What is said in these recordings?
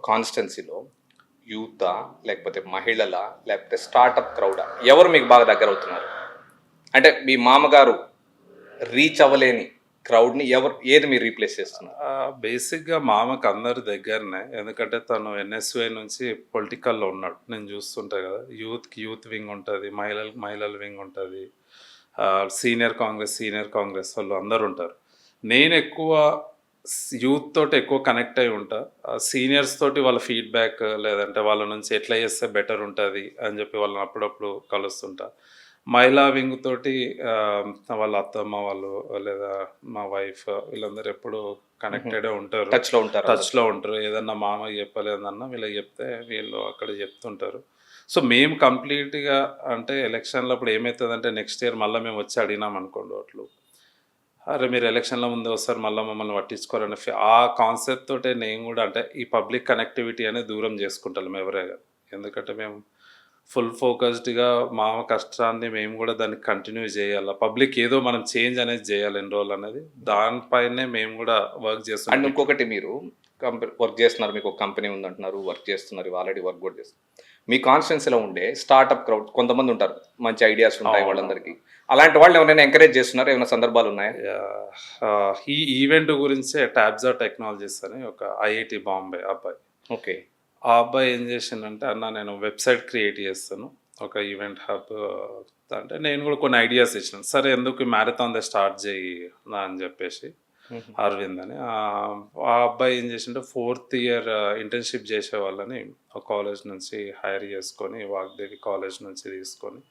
కాన్స్టెన్సీలో యూతా లేకపోతే మహిళల లేకపోతే స్టార్టప్ క్రౌడా ఎవరు మీకు బాగా దగ్గర అవుతున్నారు? అంటే మీ మామగారు రీచ్ అవ్వలేని క్రౌడ్ని ఏది మీరు రీప్లేస్ చేస్తున్నారు? బేసిక్‌గా మామకు అందరు దగ్గరనే. ఎందుకంటే తను ఎన్ఎస్‌యుఐ నుంచి పొలిటికల్‌లో ఉన్నాడు. నేను చూస్తుంటా కదా! యూత్ వింగ్ ఉంటది. మహిళల వింగ్ ఉంటది. సీనియర్ కాంగ్రెస్ వాళ్ళు అందరూ ఉంటారు. నేనెక్కువ యూత్ తోటి ఎక్కువ కనెక్ట్ అయ్యి ఉంటా. సీనియర్స్ తోటి వాళ్ళ ఫీడ్‌బ్యాక్ లేదంటే వాళ్ళ నుంచి ఎట్లా చేస్తే బెటర్ ఉంటది అని చెప్పి వాళ్ళని అప్పుడప్పుడు కలుస్తుంటా. మహిళా వింగ్ తోటి వాళ్ళ అత్తమ్మ వాళ్ళు లేదా మా వైఫ్ వీళ్ళందరూ ఎప్పుడూ కనెక్టెడే ఉంటారు. టచ్లో ఉంటారు అందరూ. టచ్‌లో ఉంటారు. ఏదన్నా మామకి చెప్పలేదన్నా వీళ్ళకి చెప్తే వీళ్ళు అక్కడ చెప్తుంటారు. సో, మేము కంప్లీట్‌గా అంటే ఎలక్షన్‌లో అప్పుడు ఏమైతదంటే నెక్స్ట్ ఇయర్ మళ్ళా మేము వచ్చి అడిగినామనుకోండి ఓట్లు. అరే! మీరు ఎలక్షన్‌ల ముందే వస్తారు మళ్ళా మమ్మల్ని పట్టించుకోరని ఆ కాన్సెప్ట్ తోటే నేను గూడా అంటే ఈ పబ్లిక్ కనెక్టివిటీ అనేది దూరం చేసుకుంటలేం ఎవరే గాని. ఎందుకంటే మేము ఫుల్ ఫోకస్డ్‌గా మా కష్టాన్ని మేము గూడా దాన్ని కంటిన్యూ జేయాల. పబ్లిక్ ఏదో మనం చేంజ్ అనేది జేయాలి ఎన్ని రోజులనేది. దానిపైనే మేము గూడా వర్క్ అండ్ చేస్తున్నాం. ఇంకొకటి మీరు వర్క్ చేస్తున్నారు, మీకు ఒక కంపెనీ ఉందంటున్నారు, వర్క్ చేస్తున్నారు, ఆల్రెడీ వర్క్ కూడా చేస్తున్నారు. మీ కాన్స్టిట్యున్సీలో ఉండే స్టార్టప్ క్రౌడ్ కొంతమంది ఉంటారు, మంచి ఐడియాస్ ఉంటాయి అవును. వాళ్ళందరికీ. అలాంటి వాళ్ళు ఎవరైనా ఎంకరేజ్ చేస్తున్నారు? ఏమైనా సందర్భాలు ఉన్నాయా? ఈ ఈవెంట్ గురించే టాబ్జా టెక్నాలజీస్ అని ఒక ఐఐటీ బాంబే అబ్బాయి. ఓకే. ఆ అబ్బాయి ఏం చేసిండంటే, "అన్న నేను వెబ్‌సైట్ క్రియేట్ చేస్తాను. ఒక ఈవెంట్ హబ్" అంటే నేను కూడా కొన్ని ఐడియాస్ ఇచ్చినాను. "సరే ఎందుకు మ్యారథాన్‌దే స్టార్ట్ చెయ్యి" అని చెప్పేసి అరవింద్ అని. ఆ అబ్బాయి ఏం చేసిండు ఫోర్త్ ఇయర్ ఇంటర్న్‌షిప్ చేసే వాళ్ళని ఒక కాలేజ్ నుంచి హైర్ చేసుకొని, వాగ్దేవి కాలేజ్ నుంచి తీసుకొని,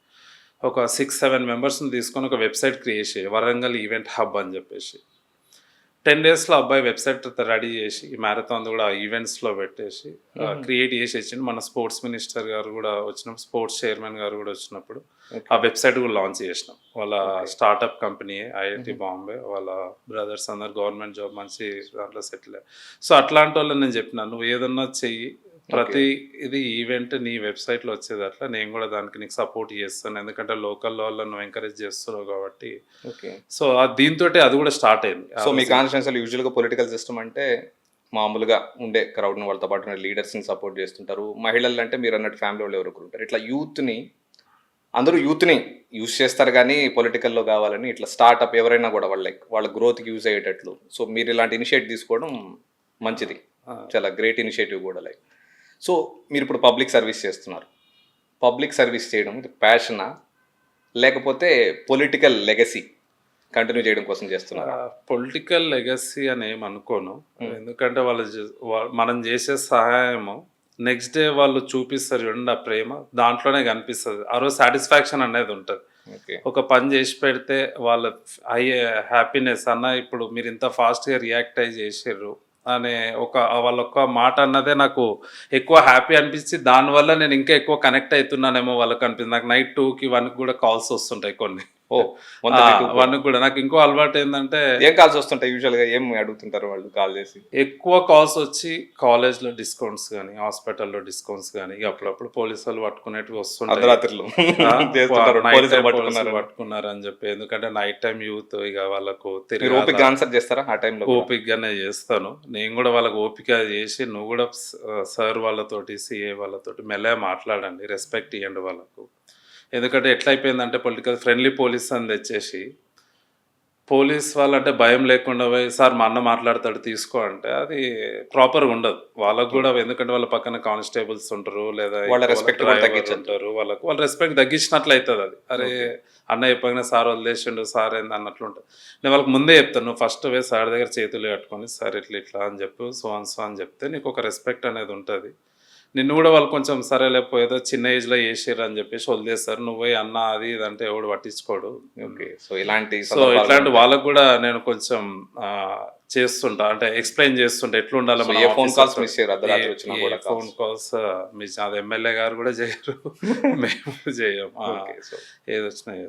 ఒక 6, 7 మెంబర్స్‌ని తీసుకొని ఒక వెబ్‌సైట్ క్రియేట్ చేయి. వరంగల్ ఈవెంట్ హబ్ అని చెప్పేసి. 10 డేస్‌లో అబ్బాయి వెబ్‌సైట్ రెడీ చేసి, ఈ మ్యారథాన్ కూడా ఈవెంట్స్‌లో పెట్టేసి క్రియేట్ చేసి ఇచ్చిండు. మన స్పోర్ట్స్ మినిస్టర్ గారు కూడా వచ్చినప్పుడు, స్పోర్ట్స్ చైర్మన్ గారు కూడా వచ్చినప్పుడు ఆ వెబ్‌సైట్ కూడా లాంచ్ చేసినాం. వాళ్ళ స్టార్టప్ కంపెనీయే ఐఐటీ బాంబే. వాళ్ళ బ్రదర్స్ అందరు గవర్నమెంట్ జాబ్ మంచి దాంట్లో సెటిల్ అయ్యారు. సో, అట్లాంటి వాళ్ళని నేను చెప్పినా, "నువ్వు ఏదన్నా చెయ్యి. ప్రతి ఇది ఈవెంట్ నీ వెబ్‌సైట్‌లో వచ్చేదట్లా నేను కూడా దానికి నీకు సపోర్ట్ చేస్తాను. ఎందుకంటే లోకల్ వాళ్ళని నువ్వు ఎంకరేజ్ చేస్తున్నావు కాబట్టి." ఓకే. సో, దీంతోటే అది కూడా స్టార్ట్ అయింది. సో మీ కాన్స్టిట్యున్సీలో యూజువల్గా పొలిటికల్ సిస్టమ్ అంటే మామూలుగా ఉండే క్రౌడ్ని, వాళ్ళతో పాటు ఉండే లీడర్స్ని సపోర్ట్ చేస్తుంటారు. మహిళలు అంటే మీరు అన్నట్టు ఫ్యామిలీ వాళ్ళు ఎవరు ఉంటారు. ఇట్లా అందరూ యూత్ని యూజ్ చేస్తారు, కానీ పొలిటికల్లో కావాలని ఇట్లా స్టార్టప్ ఎవరైనా కూడా వాళ్ళ గ్రోత్కి యూజ్ అయ్యేటట్లు. సో మీరు ఇలాంటి ఇనిషియేటివ్ తీసుకోవడం మంచిది, చాలా గ్రేట్ ఇనిషియేటివ్ కూడా. సో మీరు ఇప్పుడు పబ్లిక్ సర్వీస్ చేస్తున్నారు. పబ్లిక్ సర్వీస్ చేయడం ఇది ప్యాషనా, లేకపోతే పొలిటికల్ లెగసీ కంటిన్యూ చేయడం కోసం చేస్తున్నారు? పొలిటికల్ లెగసీ అని ఏం అనుకోను. ఎందుకంటే మనం చేసే సహాయము నెక్స్ట్ డే వాళ్ళు చూపిస్తారు చూడండి ఆ ప్రేమ, దాంట్లోనే కనిపిస్తుంది. ఆ రోజు సాటిస్ఫాక్షన్ అనేది ఉంటుంది. ఓకే. ఒక పని చేసి పెడితే వాళ్ళ అయ్యే హ్యాపీనెస్, అన్న ఇప్పుడు మీరు ఇంత ఫాస్ట్గా రియాక్ట్ అయ్యి చేసారు అనే వాళ్ళ ఒక్క మాట అన్నదే నాకు ఎక్కువ హ్యాపీ అనిపించి, దానివల్ల నేను ఇంకా ఎక్కువ కనెక్ట్ అవుతున్నానేమో వాళ్ళకి అనిపించింది. నాకు నైట్ 2కి 1కి కూడా కాల్స్ వస్తుంటాయి కొన్ని. ఓ 1కి కూడా నాకు ఇంకో అలవాటు ఏంటంటే, ఏం కాల్స్ వస్తుంటాయి యూజువల్గా? ఏం అడుగుతుంటారు వాళ్ళు కాల్ చేసి? ఎక్కువ కాల్స్ వచ్చి కాలేజ్లో డిస్కౌంట్స్ కానీ, హాస్పిటల్లో డిస్కౌంట్స్ కానీ, ఇక అప్పుడప్పుడు పోలీసు వాళ్ళు పట్టుకునేటివి వస్తుంటాయి. అర్ధరాత్రులు చేస్తుంటారు, పోలీసులు పట్టుకున్నారు. పట్టుకున్నారు అని చెప్పి. ఎందుకంటే నైట్ టైం యూత్ ఇక వాళ్ళకు మీరు ఓపిక ఆన్సర్ చేస్తారా ఆ టైంలో? ఓపికగానే చేస్తాను. నేను కూడా వాళ్ళకు ఓపిక చేసి, నువ్వు కూడా సార్ వాళ్ళతోటి, సిఏ వాళ్ళతోటి మెల్లగా మాట్లాడండి, రెస్పెక్ట్ ఇవ్వండి వాళ్ళకు. ఎందుకంటే ఎట్లయిపోయిందంటే పొలిటికల్ ఫ్రెండ్లీ పోలీస్ అని తెచ్చేసి, పోలీస్ వాళ్ళంటే భయం లేకుండా పోయి, "సార్ మా అన్న మాట్లాడతాడు తీసుకో" అంటే అది ప్రాపర్గా ఉండదు. వాళ్ళకు కూడా, ఎందుకంటే వాళ్ళ పక్కన కానిస్టేబుల్స్ ఉంటారు, లేదా వాళ్ళ respect కూడా డ్రైవర్ తగ్గించొద్దు. ఉంటారు. వాళ్ళ రెస్పెక్ట్ తగ్గించినట్లు అవుతుంది అది. అరే అన్న చెప్పగానే సార్ వదిలేసిండు, సార్ ఏంది అన్నట్లు ఉంటుంది. నేను వాళ్ళకి ముందే చెప్తాను, "నువ్వు ఫస్ట్ పోయి సార్ దగ్గర చేతులు కట్టుకొని, సార్ ఇట్లా ఇట్లా అని చెప్పు, సో అని చెప్తే నీకు ఒక రెస్పెక్ట్ అనేది ఉంటుంది." నిన్ను కూడా వాళ్ళు కొంచెం సరే లేకపోతే చిన్న ఏజ్లో చేసిర్రు అని చెప్పేసి వదిలేస్తారు. నువ్వే అన్న అది ఇది అంటే ఎవడు పట్టించుకోడు. ఓకే. సో ఇలాంటి ఇట్లాంటి వాళ్ళకు కూడా నేను కొంచెం చేస్తుంటా, అంటే ఎక్స్ప్లెయిన్ చేస్తుంటా ఎట్లా ఉండాలి. ఏ ఫోన్ కాల్స్ మిస్ చేయరు అర్ధరాత్రి వచ్చినా కూడా? ఫోన్ కాల్స్ మిస్, అది ఎమ్మెల్యే గారు కూడా చేయరు, మేము చేయం. ఓకే. సో ఏది వచ్చినా చేస్తాం.